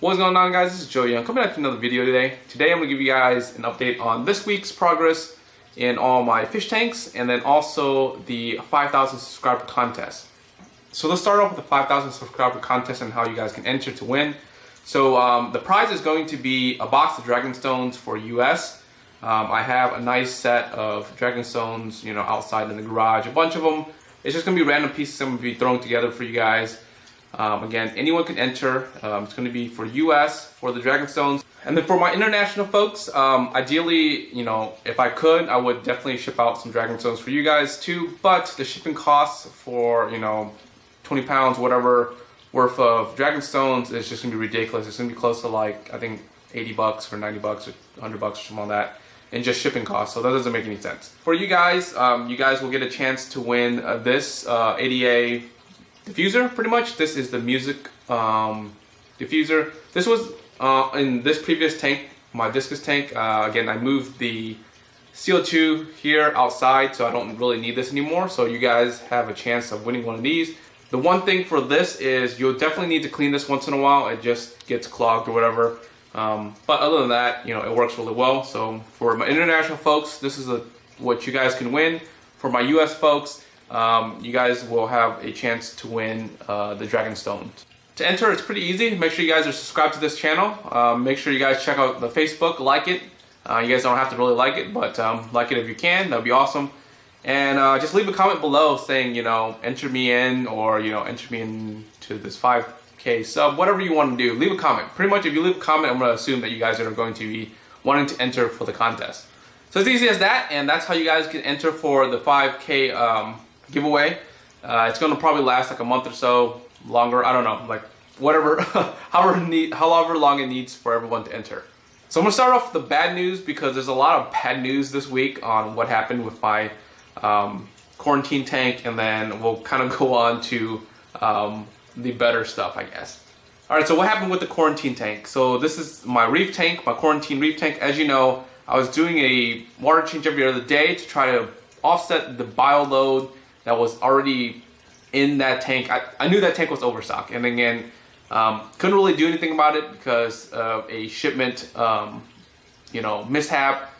What's going on, guys? This is Joey. I'm coming out with another video today. Today I'm going to give you guys an update on this week's progress in all my fish tanks and then also the 5,000 subscriber contest. So let's start off with the 5,000 subscriber contest and how you guys can enter to win. So the prize is going to be a box of Dragonstones for US. I have a nice set of Dragonstones, outside in the garage, a bunch of them. It's just going to be random pieces I'm going to be throwing together for you guys. Again, anyone can enter. It's going to be for US for the Dragonstones. And then for my international folks, ideally, if I could, I would definitely ship out some Dragonstones for you guys too. But the shipping costs for, 20 pounds, whatever, worth of Dragonstones is just going to be ridiculous. It's going to be close to like, I think, 80 bucks or 90 bucks or 100 bucks or something like that in just shipping costs. So that doesn't make any sense. For you guys will get a chance to win this ADA diffuser, pretty much. This is the music diffuser. This was in this previous tank, my discus tank. Again, I moved the CO2 here outside, so I don't really need this anymore. So you guys have a chance of winning one of these. The one thing for this is you'll definitely need to clean this once in a while. It just gets clogged or whatever. But other than that, it works really well. So for my international folks, this is what you guys can win. For my US folks, you guys will have a chance to win the Dragonstone. To enter, it's pretty easy. Make sure you guys are subscribed to this channel. Make sure you guys check out the Facebook, like it. You guys don't have to really like it, but like it if you can. That would be awesome. And just leave a comment below saying, enter me in, or enter me into this 5K sub, whatever you want to do. Leave a comment. Pretty much, if you leave a comment, I'm going to assume that you guys are going to be wanting to enter for the contest. So it's easy as that, and that's how you guys can enter for the 5K giveaway. It's going to probably last like a month or so, longer. I don't know, like whatever, however long it needs for everyone to enter. So I'm going to start off with the bad news because there's a lot of bad news this week on what happened with my quarantine tank, and then we'll kind of go on to the better stuff, I guess. Alright, so what happened with the quarantine tank? So this is my reef tank, my quarantine reef tank. As you know, I was doing a water change every other day to try to offset the bio load that was already in that tank. I knew that tank was overstocked, and again, couldn't really do anything about it because of a shipment mishap.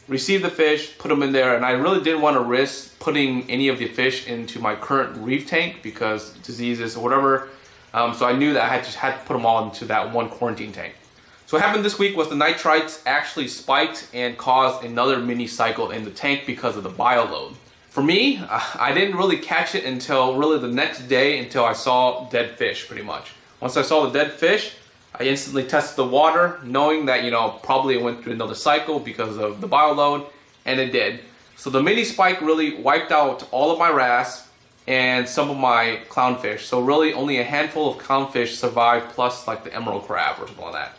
Received the fish, put them in there, and I really didn't want to risk putting any of the fish into my current reef tank because diseases or whatever. So I knew that I just had to put them all into that one quarantine tank. So what happened this week was the nitrites actually spiked and caused another mini cycle in the tank because of the bio load. For me, I didn't really catch it until really the next day, until I saw dead fish, pretty much. Once I saw the dead fish, I instantly tested the water, knowing that, probably it went through another cycle because of the bio load, and it did. So the mini spike really wiped out all of my wrasse and some of my clownfish. So really only a handful of clownfish survived, plus like the emerald crab or something like that.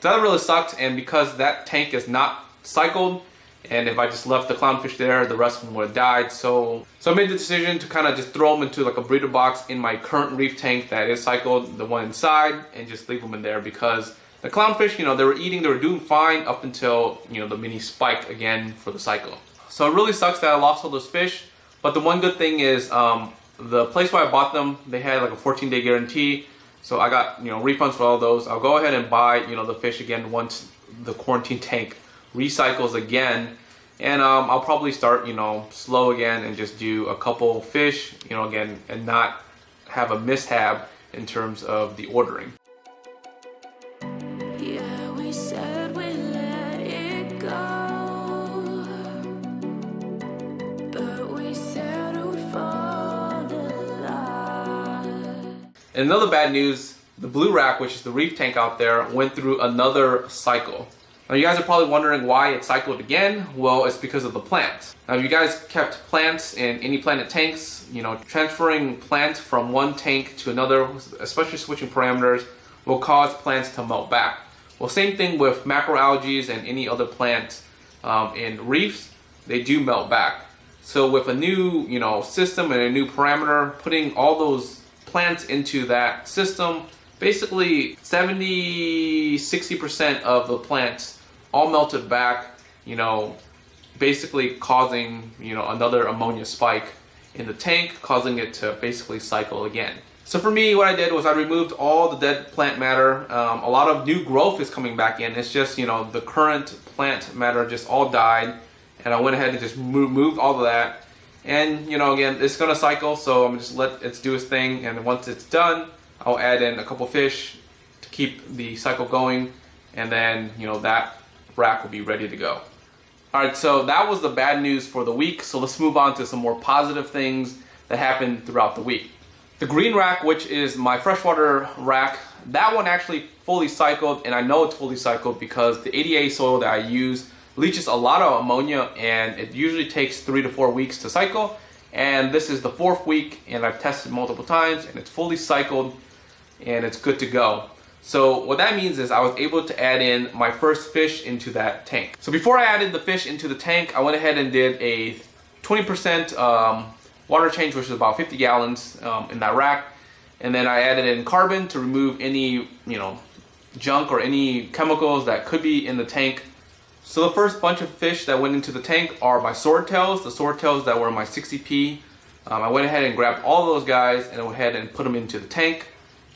So that really sucked, and because that tank is not cycled, and if I just left the clownfish there, the rest of them would have died. So I made the decision to kind of just throw them into like a breeder box in my current reef tank that is cycled, the one inside, and just leave them in there because the clownfish, they were eating, they were doing fine up until, the mini spike again for the cycle. So it really sucks that I lost all those fish, but the one good thing is the place where I bought them, they had like a 14-day guarantee. So I got, refunds for all those. I'll go ahead and buy, the fish again once the quarantine tank recycles again, and I'll probably start slow again and just do a couple fish again, and not have a mishap in terms of the ordering. Yeah, we said we let it go, but we settled for the lie. And another bad news, the blue rack, which is the reef tank out there, went through another cycle. Now you guys are probably wondering why it cycled again. Well, it's because of the plants. Now if you guys kept plants in any planted tanks, transferring plants from one tank to another, especially switching parameters, will cause plants to melt back. Well, same thing with macroalgae and any other plants in reefs, they do melt back. So with a new system and a new parameter, putting all those plants into that system, basically 70-60% of the plants all melted back, basically causing, another ammonia spike in the tank, causing it to basically cycle again. So for me, what I did was I removed all the dead plant matter. A lot of new growth is coming back in. It's just, you know, the current plant matter just all died. And I went ahead and just moved all of that. And, you know, again, it's going to cycle, so I'm just let it do its thing. And once it's done, I'll add in a couple fish to keep the cycle going. And then, you know, that rack will be ready to go. Alright, so that was the bad news for the week. So let's move on to some more positive things that happened throughout the week. The green rack, which is my freshwater rack, that one actually fully cycled, and I know it's fully cycled because the 80A soil that I use leaches a lot of ammonia, and it usually takes 3 to 4 weeks to cycle. And this is the 4th week, and I've tested multiple times, and it's fully cycled, and it's good to go. So what that means is I was able to add in my first fish into that tank. So before I added the fish into the tank, I went ahead and did a 20% water change, which is about 50 gallons in that rack. And then I added in carbon to remove any, you know, junk or any chemicals that could be in the tank. So the first bunch of fish that went into the tank are my swordtails, the swordtails that were in my 60p. I went ahead and grabbed all those guys and went ahead and put them into the tank.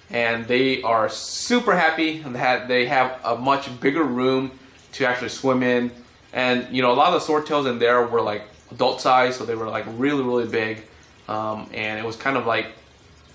And they are super happy that they have a much bigger room to actually swim in. And, you know, a lot of the swordtails in there were like adult size, so they were like really, really big. And it was kind of like,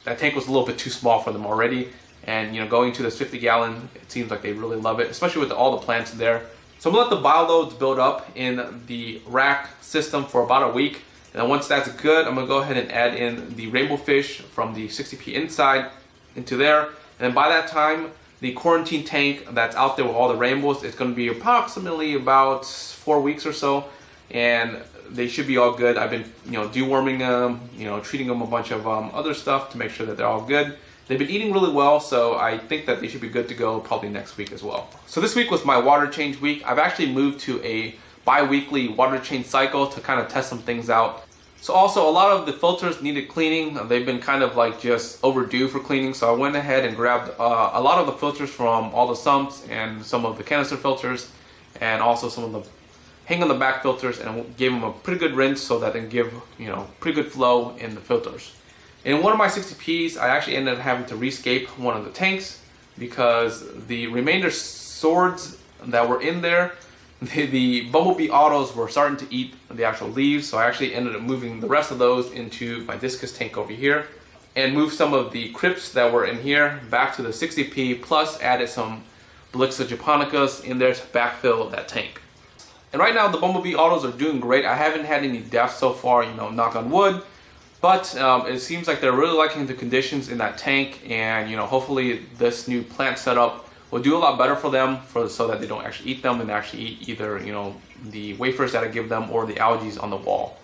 that tank was a little bit too small for them already. And, you know, going to this 50 gallon, it seems like they really love it, especially with all the plants there. So I'm gonna let the bioloads build up in the rack system for about a week. And then once that's good, I'm gonna go ahead and add in the rainbow fish from the 60p inside into there. And then by that time, the quarantine tank that's out there with all the rainbows, it's gonna be approximately about 4 weeks or so. And they should be all good. I've been, you know, deworming them, you know, treating them a bunch of other stuff to make sure that they're all good. They've been eating really well, so I think that they should be good to go probably next week as well. So this week was my water change week. I've actually moved to a bi-weekly water change cycle to kind of test some things out. So also a lot of the filters needed cleaning. They've been kind of like just overdue for cleaning, so I went ahead and grabbed a lot of the filters from all the sumps and some of the canister filters, and also some of the hang on the back filters, and gave them a pretty good rinse so that they can give, you know, pretty good flow in the filters. In one of my 60Ps, I actually ended up having to rescape one of the tanks because the remainder swords that were in there, the bumblebee autos were starting to eat the actual leaves, so I actually ended up moving the rest of those into my discus tank over here and moved some of the crypts that were in here back to the 60P, plus added some Belixa japonicas in there to backfill that tank. And right now the bumblebee autos are doing great. I haven't had any deaths so far, you know, knock on wood. But it seems like they're really liking the conditions in that tank, and, you know, hopefully this new plant setup will do a lot better for them, so that they don't actually eat them and actually eat either, you know, the wafers that I give them or the algae on the wall.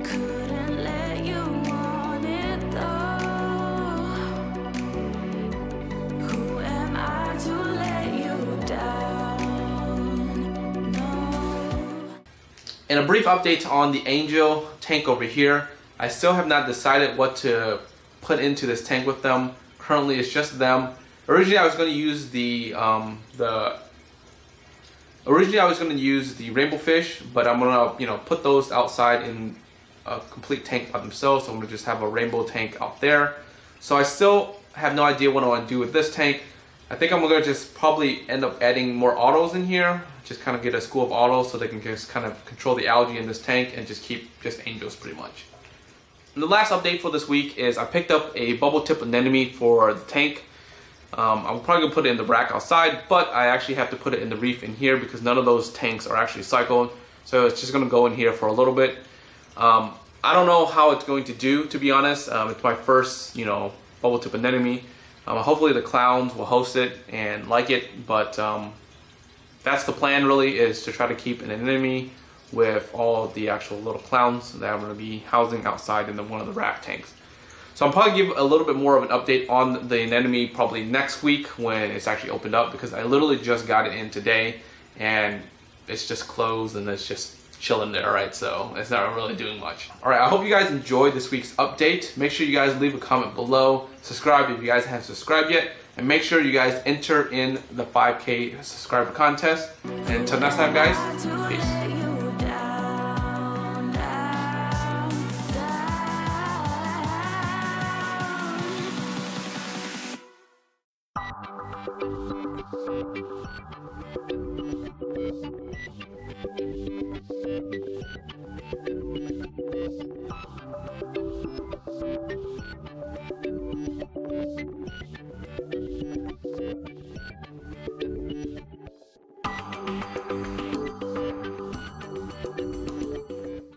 Couldn't let you want it though. Who am I to let you down? No. And a brief update on the angel tank over here. I still have not decided what to put into this tank with them. Currently it's just them. Originally I was going to use the rainbow fish, but I'm gonna, you know, put those outside in a complete tank by themselves. So I'm gonna just have a rainbow tank out there. So I still have no idea what I want to do with this tank. I think I'm gonna just probably end up adding more autos in here. Just kind of get a school of autos so they can just kind of control the algae in this tank and just keep just angels pretty much. And the last update for this week is I picked up a bubble tip anemone for the tank. I'm probably gonna put it in the rack outside, but I actually have to put it in the reef in here because none of those tanks are actually cycled. So it's just gonna go in here for a little bit. I don't know how it's going to do, to be honest. It's my first, you know, bubble tip anemone. Hopefully the clowns will host it and like it, but that's the plan really, is to try to keep an anemone with all the actual little clowns that I'm going to be housing outside in one of the rack tanks. So I'll probably give a little bit more of an update on the anemone probably next week when it's actually opened up, because I literally just got it in today and it's just closed and it's just chilling there, right? So it's not really doing much. All right, I hope you guys enjoyed this week's update. Make sure you guys leave a comment below, subscribe if you guys haven't subscribed yet, and make sure you guys enter in the 5K subscriber contest. And until next time, guys, peace.